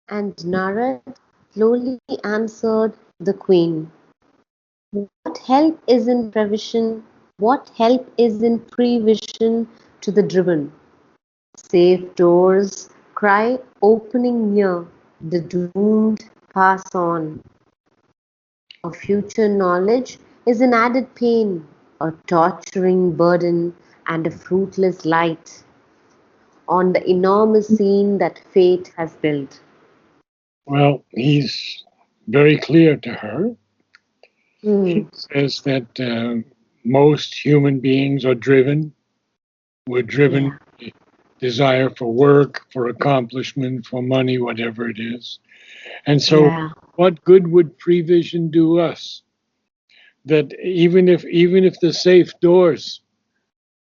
And Narad slowly answered the queen. What help is in prevision? What help is in prevision to the driven? Safe doors cry opening near, the doomed pass on. A future knowledge is an added pain, a torturing burden, and a fruitless light on the enormous scene that fate has built. Well, he's very clear to her. He Hmm. says that most human beings are driven. We're driven Yeah, by desire for work, for accomplishment, for money, whatever it is. And so, yeah. what good would prevision do us? That even if the safe doors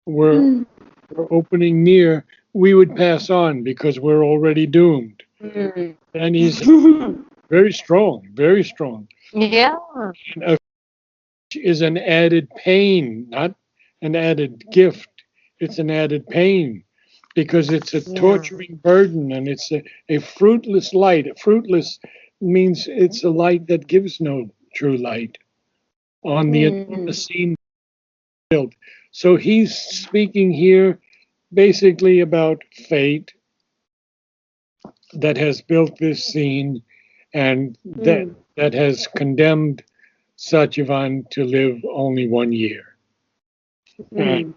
were, Hmm. were opening near, we would pass on because we're already doomed. Hmm. And he's very strong, very strong. Yeah. And a is an added pain, not an added gift. It's an added pain because it's a Yeah. torturing burden and it's a fruitless light. Fruitless means it's a light that gives no true light on the Hmm. enormous scene built. So he's speaking here basically about fate that has built this scene and that Hmm. that has condemned Satyavan to live only 1 year. And Hmm.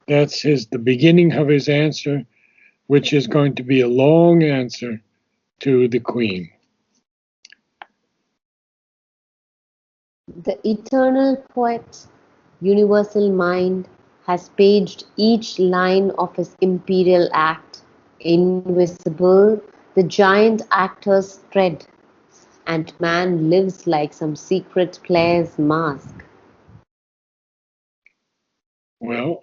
that's the beginning of his answer, which is going to be a long answer to the Queen. The eternal poet, universal mind, has paged each line of his imperial act. Invisible, the giant actors tread, and man lives like some secret player's mask. Well,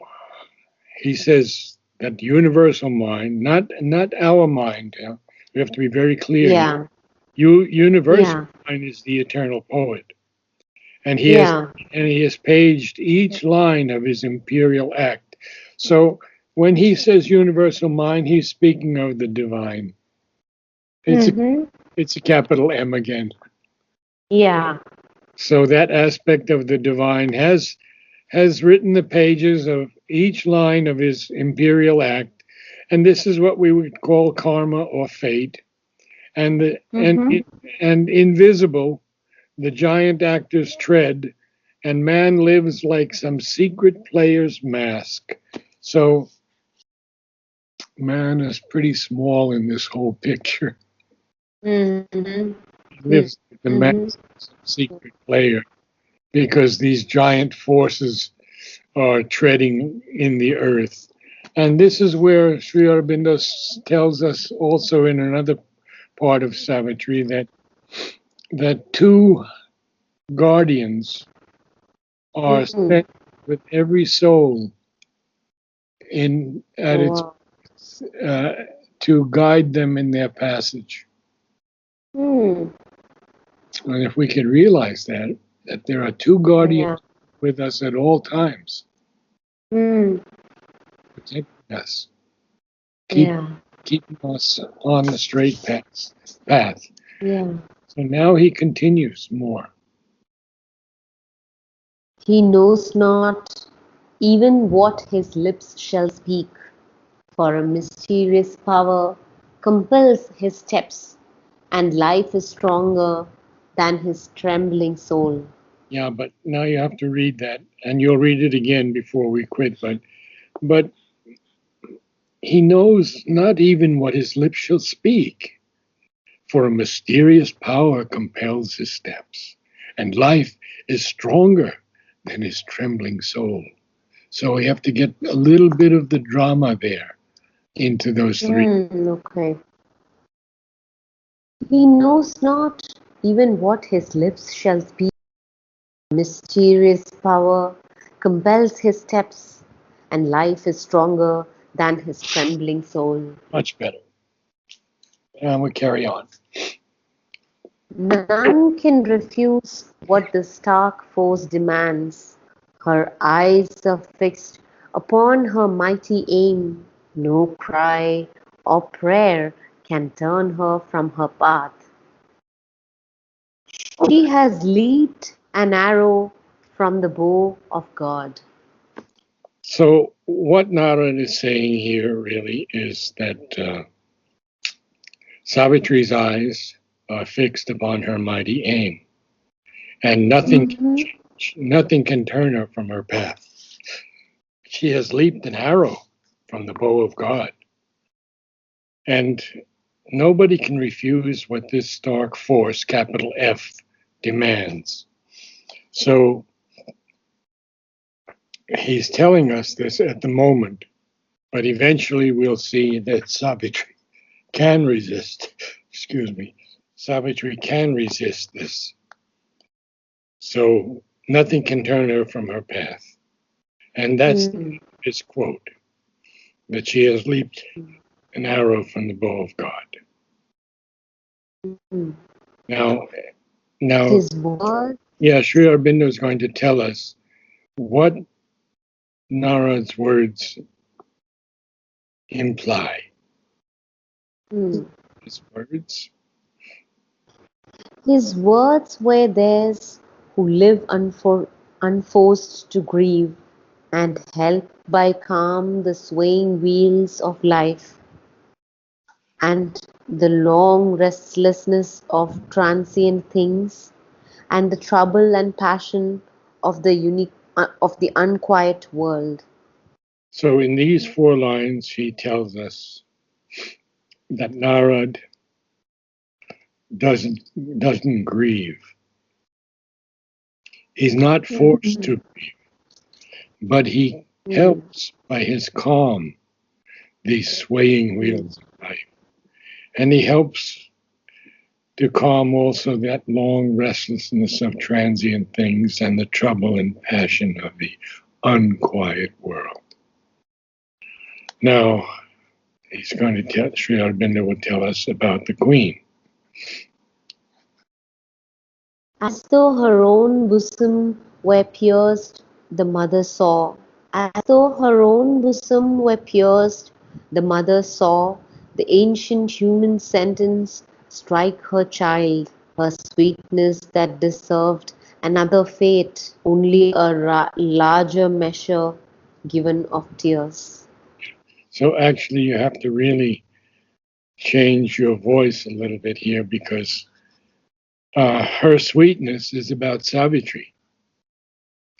he says that universal mind, not our mind. We have to be very clear here. Yeah, Universal yeah, mind is the eternal poet, and he has yeah. and he has paged each line of his imperial act. So when he says universal mind, he's speaking of the divine. It's a Mm-hmm. it's a capital M again. Yeah. So that aspect of the divine has written the pages of each line of his imperial act, and this is what we would call karma or fate. And the Mm-hmm. and invisible, the giant actors tread, and man lives like some secret player's mask. So man is pretty small in this whole picture. Mm-hmm. He lives like the Mm-hmm. mask of some secret player because these giant forces are treading in the earth. And this is where Sri Aurobindo tells us also in another part of Savitri that two guardians are Mm-hmm. sent with every soul in at Oh, its wow. uh, to guide them in their passage. Hmm. And if we can realize that there are two guardians Yeah. with us at all times, Hmm. protecting us, keep, Yeah. keeping us on the straight path. Yeah. So now he continues more. He knows not even what his lips shall speak, for a mysterious power compels his steps, and life is stronger than his trembling soul. Yeah, but now you have to read that, and you'll read it again before we quit. But he knows not even what his lips shall speak, for a mysterious power compels his steps, and life is stronger than his trembling soul. So we have to get a little bit of the drama there into those three. Okay. He knows not even what his lips shall speak. Mysterious power compels his steps, and life is stronger than his trembling soul. Much better. And we carry on. None can refuse what the stark force demands. Her eyes are fixed upon her mighty aim. No cry or prayer can turn her from her path. She has leaped an arrow from the bow of God. So, what Narad is saying here really is that Savitri's eyes are fixed upon her mighty aim, and Mhm. nothing can turn her from her path. She has leaped an arrow from the bow of God, and nobody can refuse what this dark force, capital F, demands. So he's telling us this at the moment, but eventually we'll see that Savitri can resist. Excuse me. Savitri can resist this. So nothing can turn her from her path. And that's Mm. his quote, that she has leaped an arrow from the bow of God. Mm. Now, now, His word. yeah, Sri Aurobindo is going to tell us what Narad's words imply. Mm. His words. His words were theirs who live unforced to grieve, and help by calm the swaying wheels of life, and the long restlessness of transient things, and the trouble and passion of the unquiet world. So in these 4 lines, he tells us that Narad doesn't doesn't grieve. He's not forced Mm. to, but he Mm. helps by his calm these swaying wheels of life. And he helps to calm also that long restlessness of transient things and the trouble and passion of the unquiet world. Now, he's going to tell, Sri Aurobindo will tell us about the Queen. As though her own bosom were pierced, the mother saw. As though her own bosom were pierced, the mother saw the ancient human sentence strike her child, her sweetness that deserved another fate, only a larger measure given of tears. So actually, you have to really change your voice a little bit here because her sweetness is about Savitri.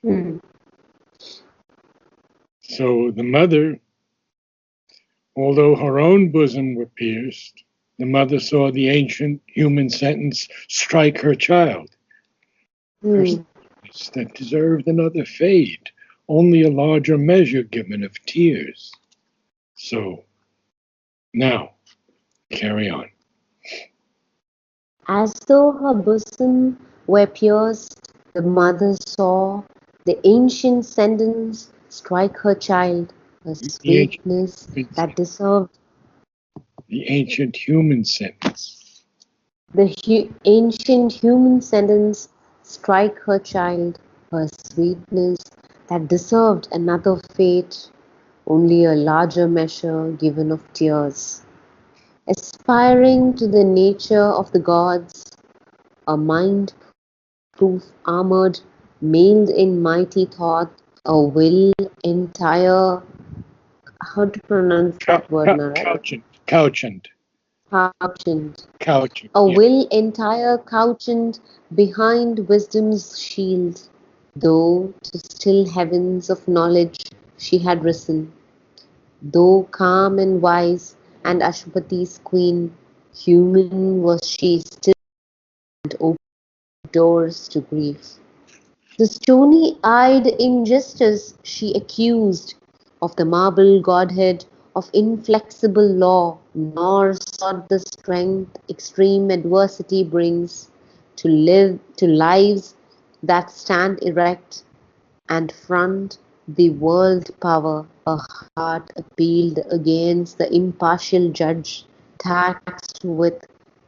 Mm. So the mother, although her own bosom were pierced, the mother saw the ancient human sentence strike her child, her Mm. sweetness that deserved another fate, only a larger measure given of tears. So now, carry on. As though her bosom were pierced, the mother saw the ancient sentence strike her child, a The ancient, sweetness that deserved the ancient human sentence. the ancient human sentence strike her child, her sweetness that deserved another fate, only a larger measure given of tears. Aspiring to the nature of the gods, a mind proof armored, mailed in mighty thought, a will entire. How to pronounce that word, Narad? Couchant. Couchant. Couchant. A Yeah. will entire couchant behind wisdom's shield, though to still heavens of knowledge she had risen, though calm and wise and Ashupati's queen, human was she still and opened doors to grief. The stony-eyed injustice she accused of the marble godhead of inflexible law, nor sought the strength extreme adversity brings to lives that stand erect and front the world power. Her heart appealed against the impartial judge, taxed with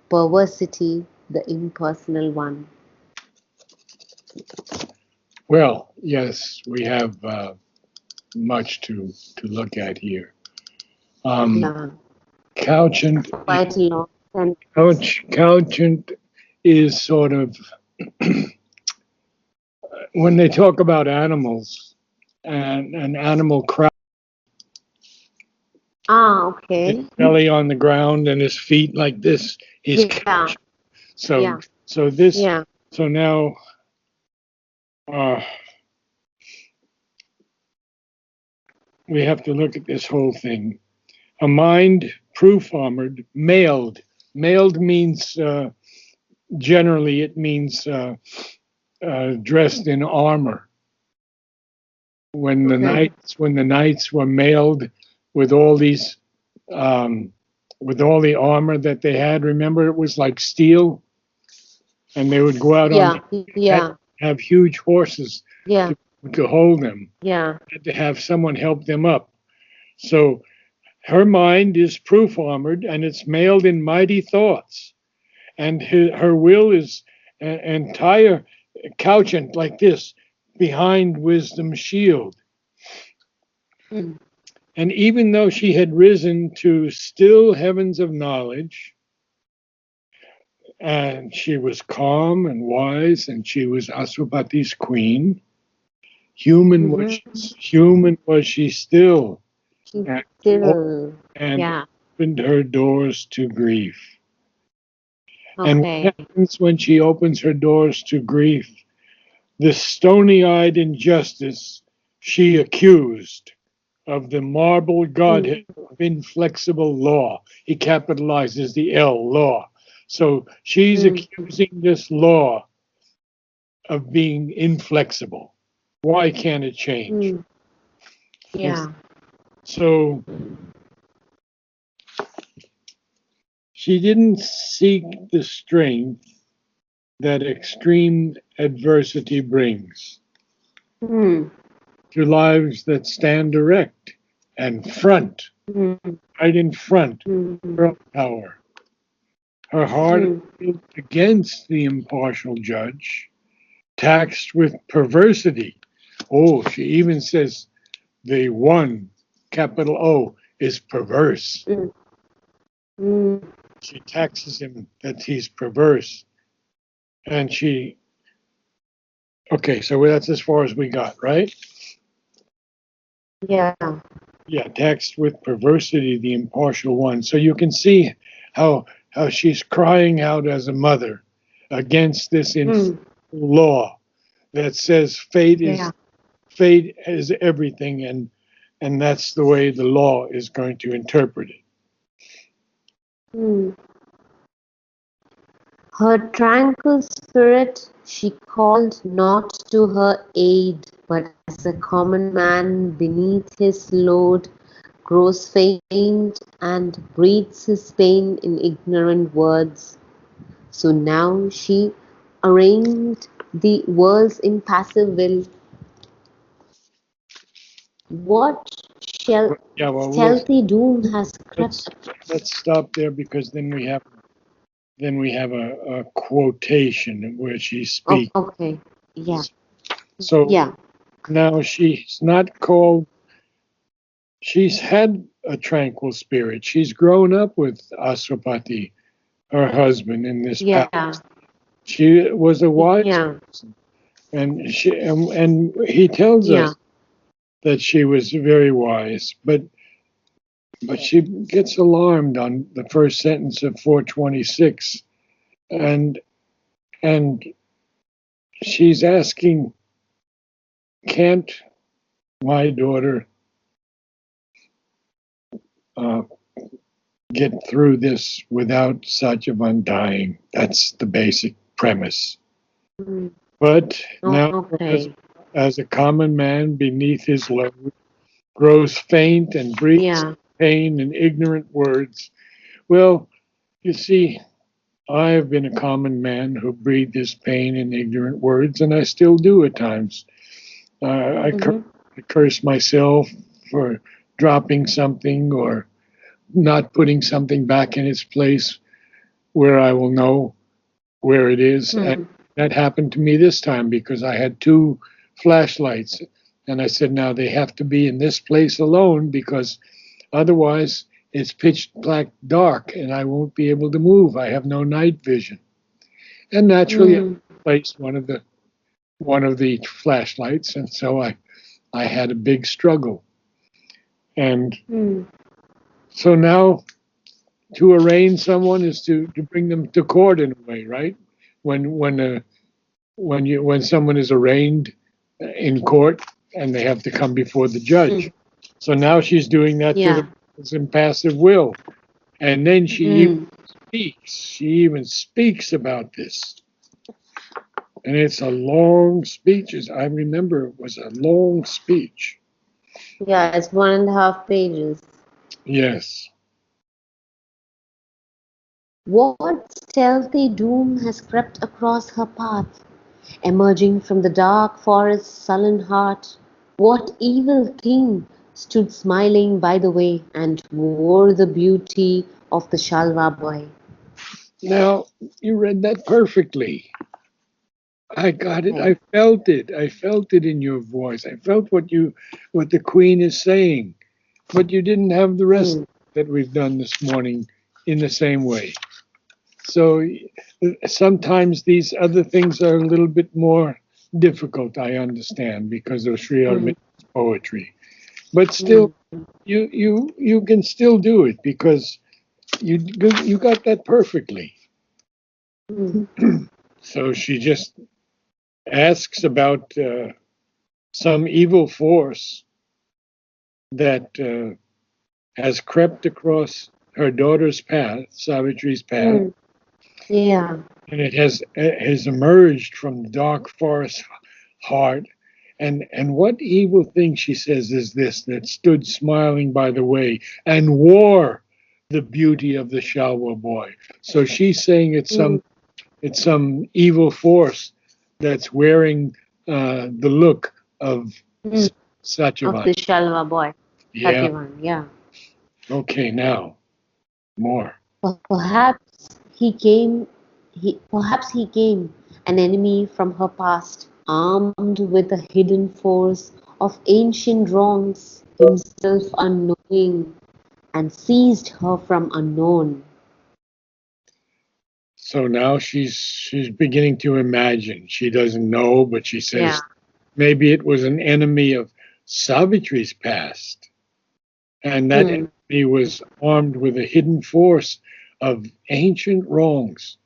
perversity the impersonal one. Well, yes, we have much to look at here. Um, Yeah. Couchant, quite a long sentence. couchant is sort of when they talk about animals and an animal crouch, Ah, his okay. belly on the ground and his feet like this, he's Yeah, couched. So yeah, so this yeah. so now uh, we have to look at this whole thing. A mind proof armored, mailed. Mailed means generally it means dressed in armor. Okay. When the knights were mailed with all these um, with all the armor that they had, remember it was like steel, and they would go out on Yeah, the had yeah, have huge horses yeah, to hold them, yeah. had to have someone help them up. So her mind is proof armored, and it's mailed in mighty thoughts, and her will is entire couchant like this behind wisdom's shield. Mm, And even though she had risen to still heavens of knowledge, and she was calm and wise, and she was Aswapati's queen, mm-hmm. human was she still, She's and, still, and yeah. opened her doors to grief. And Okay. what happens when she opens her doors to grief? The stony-eyed injustice she accused of the marble Mm, godhead of inflexible law. He capitalizes the L, law. So she's mm, accusing this law of being inflexible. Why can't it change? mm, And yeah. so she didn't seek the strength that extreme adversity brings Mm, to lives that stand erect and front, mm, right in front, mm, her power. Her heart mm, is against the impartial judge, taxed with perversity. Oh, she even says the one, capital O, is perverse. mm, mm. She taxes him that he's perverse. And okay, so that's as far as we got, right? Yeah. Yeah, taxed with perversity, the impartial one. So you can see how she's crying out as a mother against this Mm, law that says yeah. fate is everything, and that's the way the law is going to interpret it. Mm. Her tranquil spirit she called not to her aid, but as a common man beneath his load grows faint and breathes his pain in ignorant words, so now she arraigned the world's impassive will. What shall Yeah, well, stealthy doom has let's crept? let's stop there because then we have a quotation where she Oh, speaks. okay. Yeah. So Yeah. now she's not called. She's had a tranquil spirit. She's grown up with Aswapati, her husband, in this Yeah. palace. She was a wise Yeah. person, and he tells Yeah. us that she was very wise, but she gets alarmed on the first sentence of 426, and and she's asking, can't my daughter uh, get through this without such of undying? That's the basic premise. Mm. But now, as, Okay. as a common man beneath his load, grows faint and breathes Yeah. pain in ignorant words. Well, you see, I have been a common man who breathed his pain in ignorant words, and I still do at times. Mm-hmm. I curse myself for dropping something or not putting something back in its place where I will know where it is. And Mm. that happened to me this time because I had two flashlights. And I said, now they have to be in this place alone because otherwise, it's pitch black dark and I won't be able to move. I have no night vision. And naturally, I Mm. placed one of the flashlights, and so I had a big struggle. And Mm. so now to arraign someone is to bring them to court in a way, right? When someone is arraigned in court and they have to come before the judge. Mm. So now she's doing that to the Yeah. impassive will. And then Mm. she even speaks about this. And it's a long speech. I remember it was a long speech. Yeah, it's 1.5 pages. Yes. What stealthy doom has crept across her path, emerging from the dark forest's sullen heart? What evil thing stood smiling by the way and wore the beauty of the Shalva boy? Now, you read that perfectly. I got it. Right. I felt it. I felt it in your voice. I felt what the queen is saying. But you didn't have the rest Mm. that we've done this morning in the same way. So sometimes these other things are a little bit more difficult, I understand, because of Sri Mm. Aurobindo's poetry. But still, Mm. you can still do it because you got that perfectly. Mm. So she just asks about some evil force that has crept across her daughter's path, Savitri's path, Mm. Yeah. and it has emerged from the dark forest heart. And what evil thing, she says, is this that stood smiling by the way and wore the beauty of the Shalwa boy? So she's saying Mm. it's some evil force that's wearing the look of Mm. Of Satyavan. the Shalva boy. Yeah. 31, yeah. Okay. Now more. Perhaps he came, an enemy from her past, armed with a hidden force of ancient wrongs, himself unknowing, and seized her from unknown. So now she's beginning to imagine. She doesn't know, but she Yeah. says maybe it was an enemy of Savitri's past, and that Hmm. enemy was armed with a hidden force of ancient wrongs.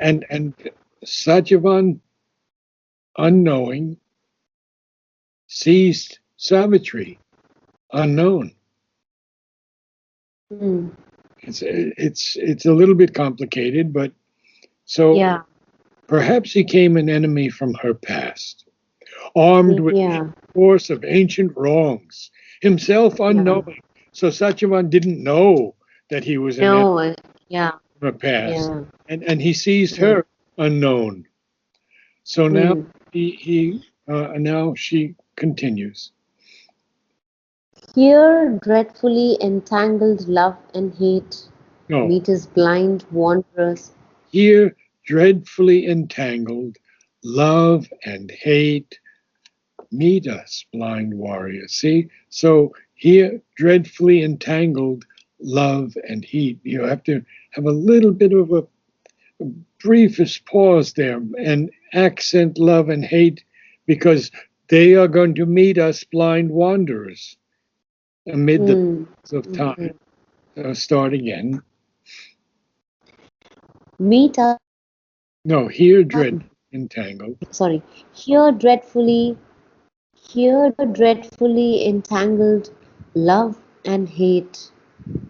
And Satyavan, unknowing, seized Savitri, unknown. Hmm. It's a little bit complicated, but so Yeah. perhaps he came an enemy from her past, armed with a Yeah. force of ancient wrongs, himself Yeah. unknowing. So Satyavan didn't know that he was an enemy No. Yeah. from her past, Yeah. and he seized Right. her unknown. So now Hmm. now she continues. Here dreadfully entangled love and hate No, meet as blind wanderers. here dreadfully entangled, love and hate meet us, blind warrior. See? So here, dreadfully entangled, love and heat. You have to have a little bit of a briefest pause there and accent love and hate because they are going to meet us, blind wanderers, amid the Hmm. of Okay. time. Start again. Meet us. No, here, dread entangled, Sorry. Here dreadfully, here dreadfully entangled, love and hate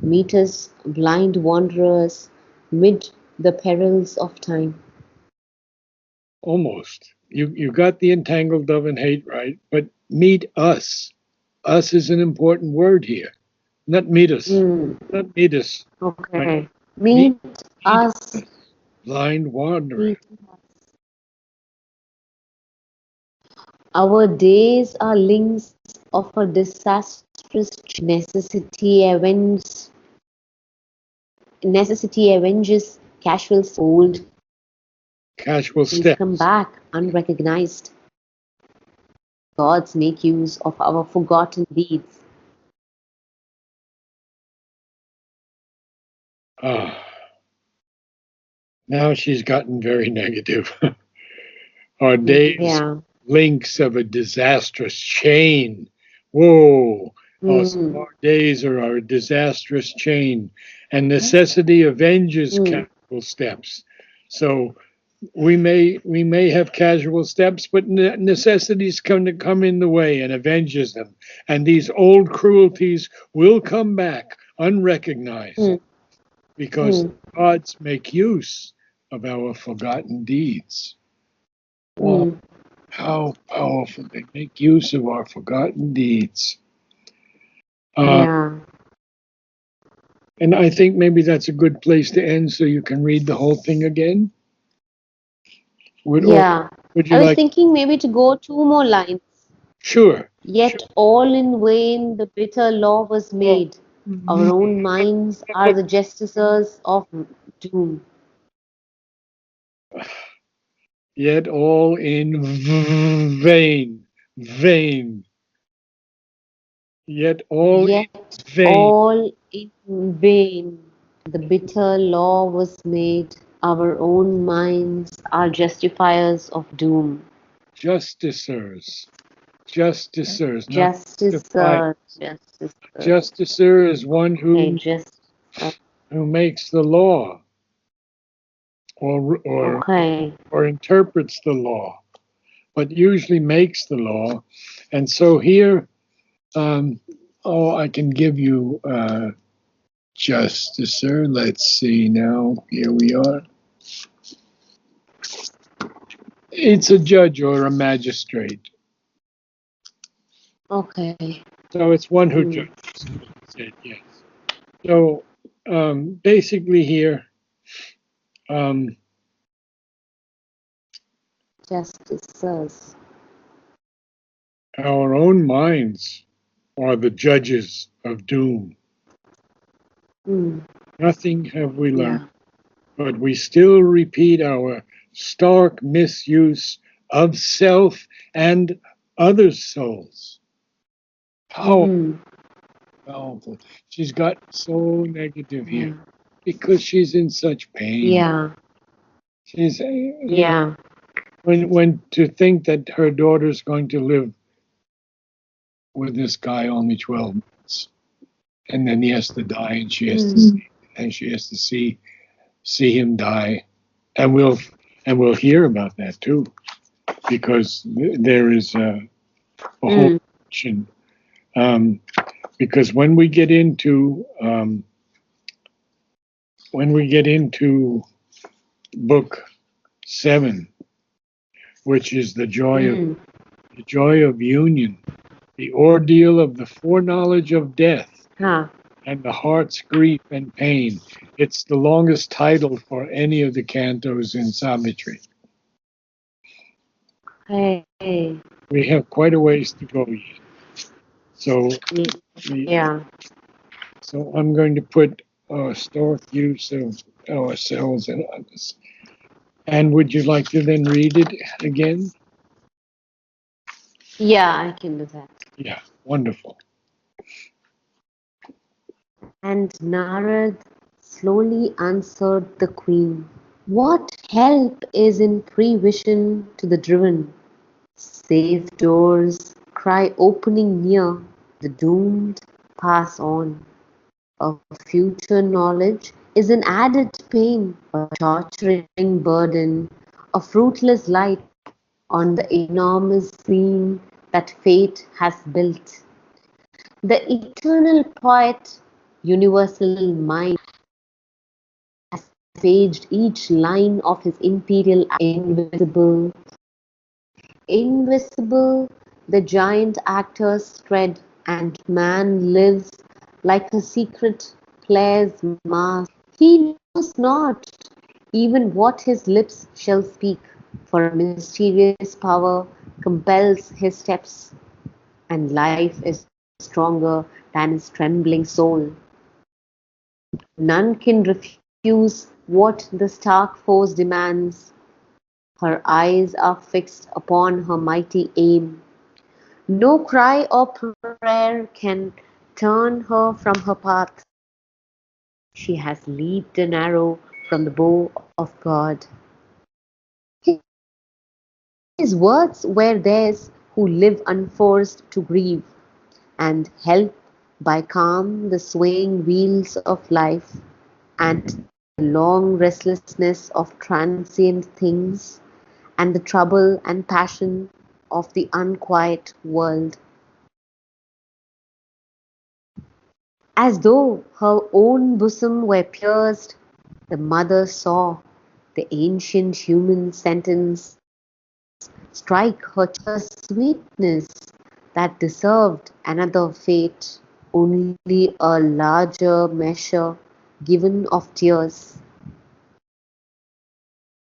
meet us blind wanderers mid the perils of time. almost. You got the entangled love and hate right, but meet us. Us is an important word here. Not meet us. Hmm. Not meet us. Right? Okay. Meet, Meet meet us. us. Blind wandering. Meet our days are links of a disastrous necessity avenges casual old Casual things come steps. back unrecognized. Gods make use of our forgotten deeds. Ah, now she's gotten very negative. Our days Yeah. links of a disastrous chain. Whoa, Mm. our days are our disastrous chain, and necessity avenges Mm. casual steps. So we may have casual steps, but necessities come in the way and avenges them, and these old cruelties will come back unrecognized Mm. because Mm. gods make use of our forgotten deeds. Wow, Mm. how powerful! They make use of our forgotten deeds. Uh, Yeah. and I think maybe that's a good place to end, so you can read the whole thing again. Would or Yeah. would I you was like? thinking maybe to go two more lines. Sure. Sure. Yet all in vain the bitter law was made. Our own minds are the justiciars of doom. Yet all in vain, vain. Yet all in Yet vain. all in vain the bitter law was made. Our own minds are justifiers of doom. Justicers, justicers, not justified. Justicer, justicer. Justicer is one Okay, just who makes the law or or okay. or interprets the law, but usually makes the law. And so here, um, oh, I can give you justicer. Let's see now. Here we are. It's a judge or a magistrate. Okay. So it's one who Hmm. judges. Yes. So basically here, um, Justicers. our own minds are the judges of doom. Hmm. Nothing have we learned, Yeah. but we still repeat our stark misuse of self and other souls. How Hmm. powerful. She's got so negative here Yeah. because she's in such pain. Yeah. She's, Yeah. when to think that her daughter's going to live with this guy only 12 months, and then he has to die, and she has to Hmm. see, and she has to see him die, and we'll hear about that too, because there is a whole Hmm. section. Um, because when we get into book 7, which is Hmm. the joy of union, the ordeal of the foreknowledge of death, Huh. and the heart's grief and pain. It's the longest title for any of the cantos in Savitri. Hey. We have quite a ways to go yet. So, Yeah. so I'm going to put stark use of ourselves and others. And would you like to then read it again? Yeah, I can do that. Yeah, wonderful. And Narad slowly answered the queen. What help is in prevision to the driven? Safe doors cry opening near, the doomed pass on. A future knowledge is an added pain, a torturing burden, a fruitless light on the enormous scene that fate has built. The eternal poet, universal mind, assuaged each line of his imperial invisible, invisible, the giant actors tread, and man lives like a secret player's mask. He knows not even what his lips shall speak, for a mysterious power compels his steps, and life is stronger than his trembling soul. None can refuse what the stark force demands. Her eyes are fixed upon her mighty aim. No cry or prayer can turn her from her path. She has leaped an arrow from the bow of God. His words were theirs who live unforced to grieve, and help by calm the swaying wheels of life, and the long restlessness of transient things, and the trouble and passion of the unquiet world. As though her own bosom were pierced, the mother saw the ancient human sentence strike her sweetness that deserved another fate, only a larger measure given of tears.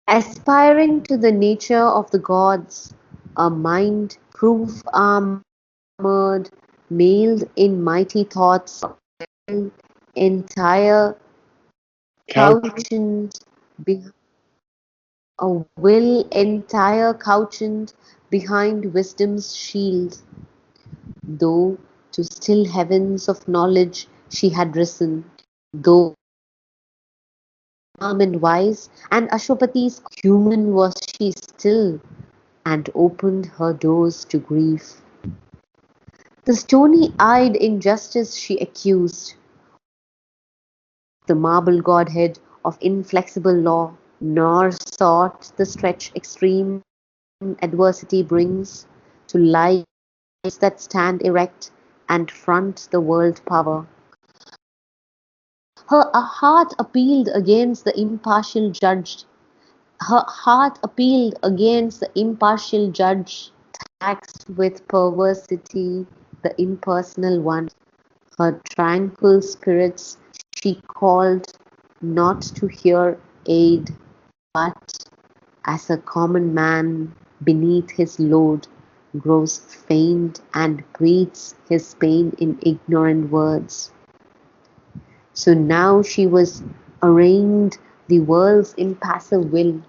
Aspiring to the nature of the gods, a mind proof armored, mailed in mighty thoughts, entire Couch. couchant, a will entire couchant behind wisdom's shield, though to still heavens of knowledge she had risen, though calm and wise, and Ashwapati's human was she still, and opened her doors to grief. The stony-eyed injustice she accused, the marble godhead of inflexible law, nor sought the stretch extreme adversity brings to lives that stand erect and front the world power. Her heart appealed against the impartial judge. Her heart appealed against the impartial judge, taxed with perversity the impersonal one. Her tranquil spirits she called not to hear aid, but as a common man beneath his load grows faint and breathes his pain in ignorant words. So now she was arraigned the world's impassive will.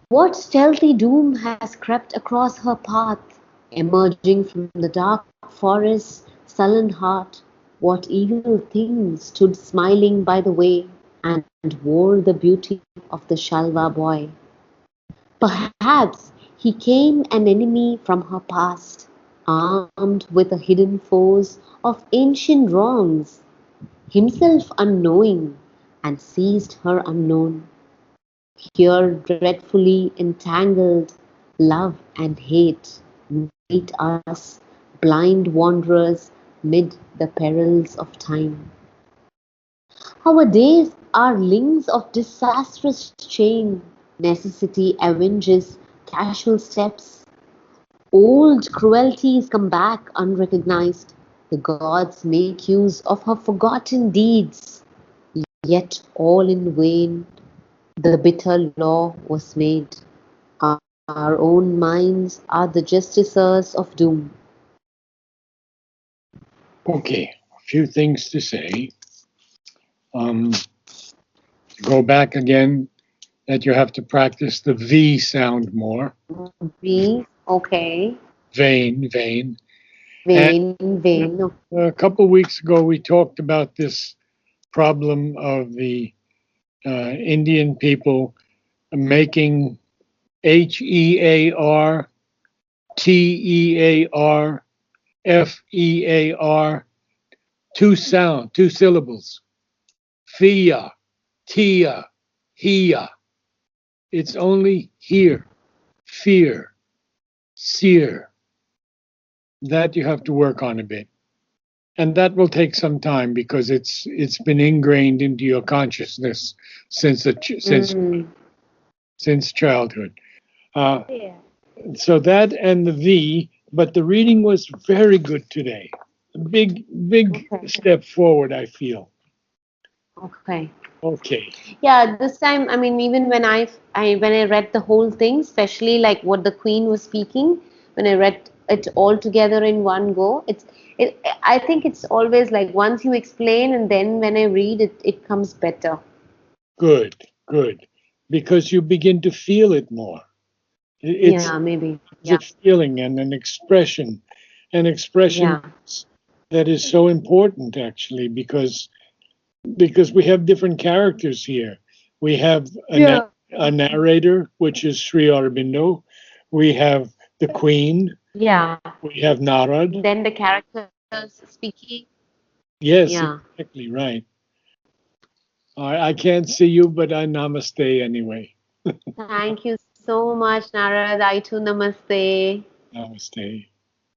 What stealthy doom has crept across her path, emerging from the dark forest's sullen heart? What evil thing stood smiling by the way, and wore the beauty of the Shalva boy? Perhaps he came an enemy from her past, armed with the hidden foes of ancient wrongs, himself unknowing, and seized her unknown. Here dreadfully entangled, love and hate meet us, blind wanderers, mid the perils of time. Our days are links of disastrous chain. Necessity avenges casual steps. Old cruelties come back unrecognized. The gods make use of her forgotten deeds. Yet all in vain the bitter law was made. Our own minds are the justicers of doom. Okay, a few things to say. Um, go back again that you have to practice the V sound more. V, okay. Vain, vain. And Vain, vain. a couple of weeks ago, we talked about this problem of the Indian people making HEAR, TEAR, FEAR, two syllables. Thea, Tia, Hia. It's only here. Fear, seer. That you have to work on a bit. And that will take some time because it's been ingrained into your consciousness since Mm. since childhood. Uh, Yeah. so that and the V, but the reading was very good today. A big Okay. step forward, I feel. Okay. Okay, Yeah, this time, I mean, even when I read the whole thing, especially like what the Queen was speaking, when I read it all together in one go, it. I think it's always like once you explain and then when I read it, it comes better. good, good, because you begin to feel it more. It's Yeah, maybe. a Yeah, feeling and an expression, and expression yeah. that is so important, actually, because we have different characters here. We have Yeah. a narrator, which is Sri Aurobindo. We have the Queen. Yeah. We have Narad. And then the characters speaking. Yes, Yeah. exactly right. I can't see you, but I namaste anyway. Thank you so much, Narad. I too namaste. Namaste.